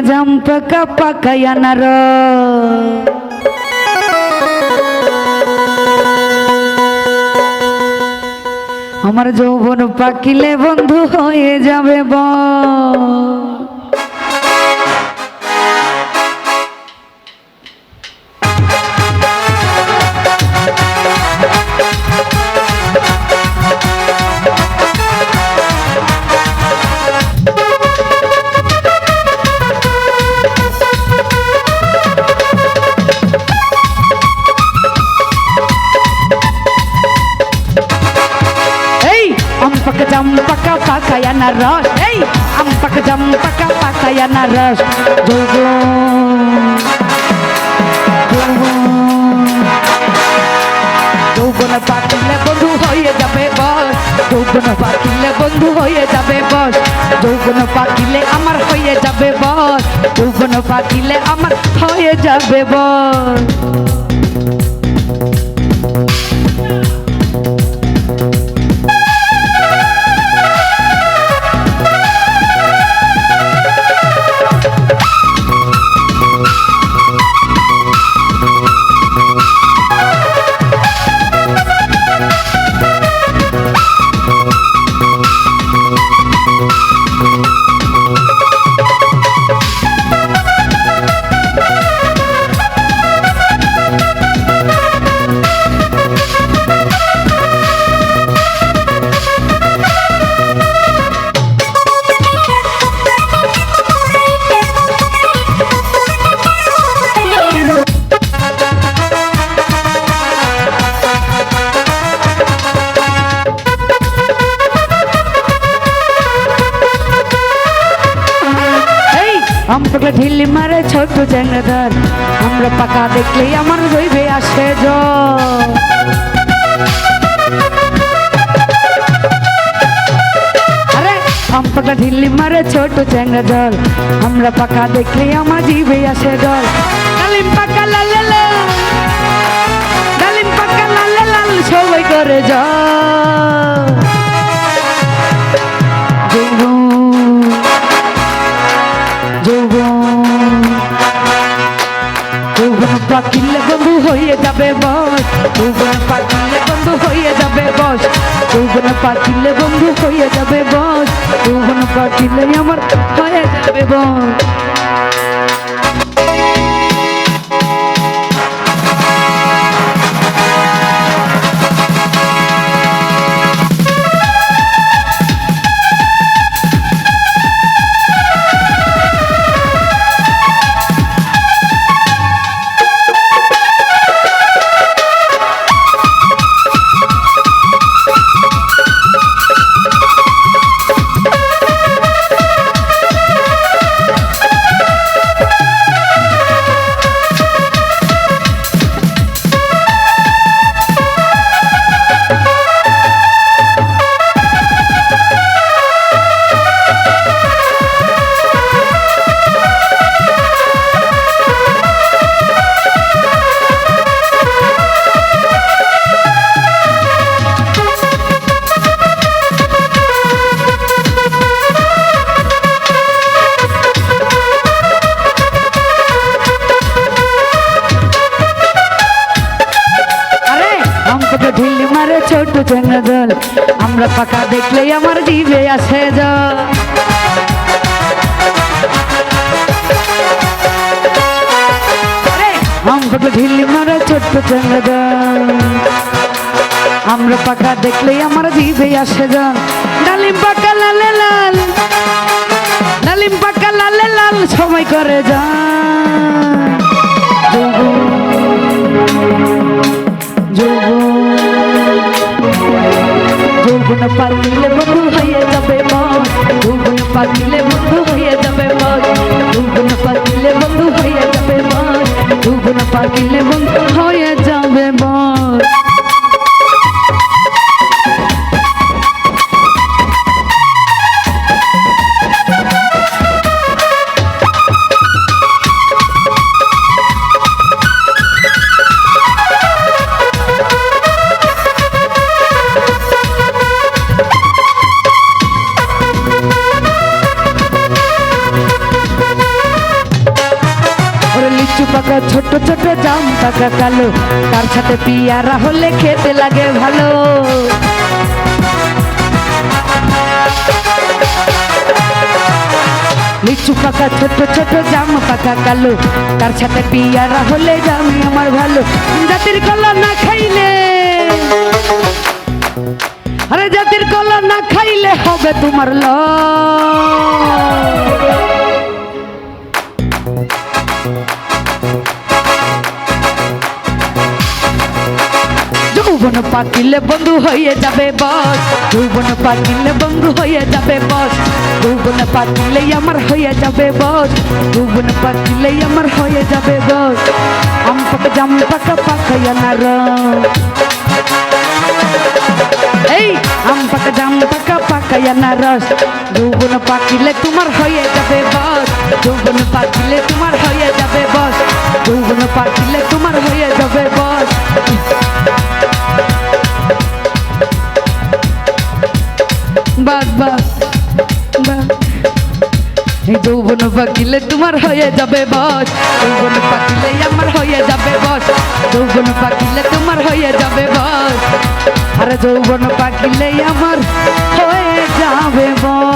জাম পাকা পাকায়া নার আমার যৌবন পাকিলে বন্ধু হয়ে যাবে জাম পাকা পাকায়া না রস এই আম পাকা জাম পাকা পাকায়া না রস যৌবন পাকিলে বন্ধু হয়ে যাবে বস যৌবন পাকিলে বন্ধু হয়ে যাবে বস যৌবন পাকিলে আমার হয়ে যাবে বস যৌবন পাকিলে আমার হয়ে যাবে বস আমরা ঢিলি মারে ছোট চ্যাংড়াদার আমরা পাকা দেখলেই আমার রইবে আসে আরে আমরা ঢিলি মারে ছোট চ্যাংড়াদার আমরা পাকা দেখলেই আমার জিভে আসে জল ডালিম পাকা লাল লাল ডালিম পাকা লাল লাল সবাই করে জল যৌবন পাকিলে বন্ধু হয়ে যাবে বস যৌবন পাকিলে বন্ধু হয়ে যাবে বস যৌবন পাকিলে বন্ধু হয়ে যাবে বস যৌবন পাকিলে আমার হয়ে যাবে বস ঢিলি মারে ছোট চ্যাংড়াদল আমরা পাকা দেখলেই আমার জিভে আসে জল আমরা ঢিলি মারে ছোট চ্যাংড়াদল আমরা পাকা দেখলেই আমার জিভে আসে জল ডালিম পাকা লালে লাল ডালিম পাকা লালে লাল সময় করে যান যৌবন পাকিলে বন্ধু হয়ে যাবে মন যৌবন পাকিলে বন্ধু হয়ে যাবে মন যৌবন পাকিলে বন্ধু হয়ে যাবে মন যৌবন পাকিলে বন্ধু হয়ে যাবে মন পাকা কালো, তার সাথে পিয়ারা হলে খেতে লাগে ভালো। লিচু পাকা ছোট ছোট, জাম পাকা কালো, তার সাথে পিয়ারা হলে জামি আমার ভালো। জাতির কলা না খাইলে, আরে জাতির কলা না খাইলে হবে তোমার যৌবন পাকিলে বন্ধু হয়ে যাবে বস, যৌবন পাকিলে বন্ধু হয়ে যাবে বস, যৌবন পাকিলে আমার হয়ে যাবে বস, যৌবন পাকিলে আমার হয়ে যাবে বস। আম পাকা জাম পাকা পাকায়া না এই আম পাকা জাম পাকা পাকায়া না রস, যৌবন পাকিলে তোমার হয়ে যাবে বস, যৌবন পাকিলে তোমার হয়ে যাবে বস, যৌবন পাকিলে তোমার হয়ে যাবে বস। বাস বাস বাস, এই যৌবন পাকিলে তোমার হয়ে যাবে বস, যৌবন পাকিলে আমার হয়ে যাবে বস, যৌবন পাকিলে তোমার হয়ে যাবে বস, আরে যৌবন পাকিলে আমার হয়ে যাবে বস।